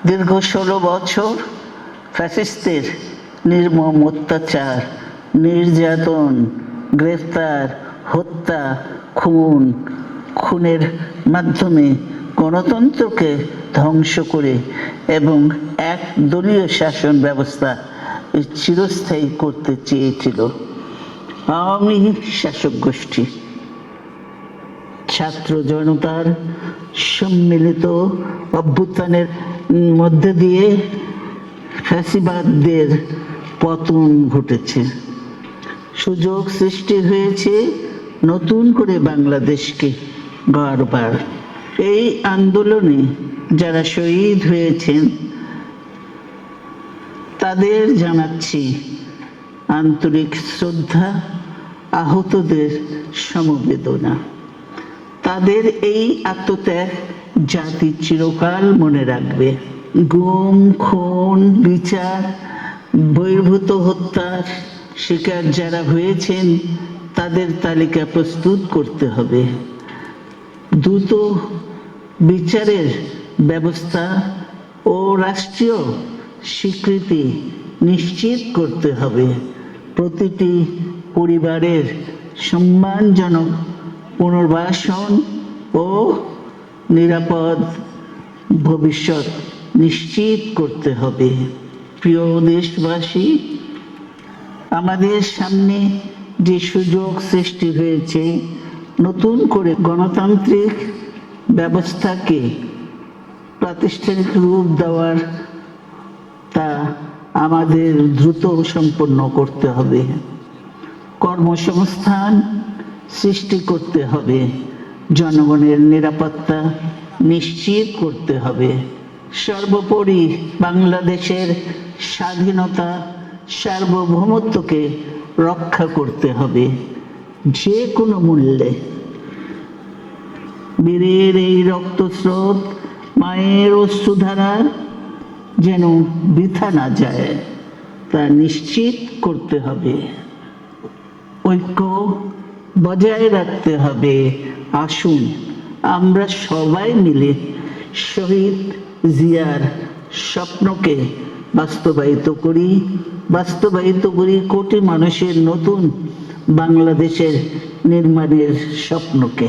দীর্ঘ 16 বছর ফ্যাসিস্টদের নির্মম অত্যাচার, নির্যাতন, গ্রেফতার, হত্যা, খুনের মাধ্যমে গণতন্ত্রকে ধ্বংস করে এবং একদলীয় শাসন ব্যবস্থা চিরস্থায়ী করতে চেয়েছিল আওয়ামী শাসক গোষ্ঠী। ছাত্র জনতার সম্মিলিত অভ্যুত্থানের মধ্যে দিয়ে ফ্যাসিবাদদের পতন ঘটেছে, সুযোগ সৃষ্টি হয়েছে নতুন করে বাংলাদেশকে গড়বার। এই আন্দোলনে যারা শহীদ হয়েছেন তাদের জানাচ্ছি আন্তরিক শ্রদ্ধা, আহতদের সমবেদনা। তাদের এই আত্মত্যাগ জাতি চিরকাল মনে রাখবে। গুম, খুন, বিচার বহির্ভূত হত্যার শিকার যারা হয়েছেন তাদের তালিকা প্রস্তুত করতে হবে। দ্রুত বিচারের ব্যবস্থা ও রাষ্ট্রীয় স্বীকৃতি নিশ্চিত করতে হবে। প্রতিটি পরিবারের সম্মানজনক পুনর্বাসন ও নিরাপদ ভবিষ্যৎ নিশ্চিত করতে হবে। প্রিয় দেশবাসী, আমাদের সামনে যে সুযোগ সৃষ্টি হয়েছে নতুন করে গণতান্ত্রিক ব্যবস্থাকে প্রাতিষ্ঠানিক রূপ দেওয়ার, তা আমাদের দ্রুত সম্পন্ন করতে হবে। কর্মসংস্থান সৃষ্টি করতে হবে, জনগণের নিরাপত্তা নিশ্চিত করতে হবে। সর্বোপরি বাংলাদেশের স্বাধীনতা, সার্বভৌমত্বকে রক্ষা করতে হবে যে কোনো মূল্যে। বীরের এই রক্তস্রোত, মায়ের অশ্রুধারা যেন বৃথা না যায় তা নিশ্চিত করতে হবে। ঐক্য বজায় রাখতে হবে। আসুন আমরা সবাই মিলে শহীদ জিয়ার স্বপ্নকে বাস্তবায়িত করি কোটি মানুষের নতুন বাংলাদেশের নির্মাণের স্বপ্নকে।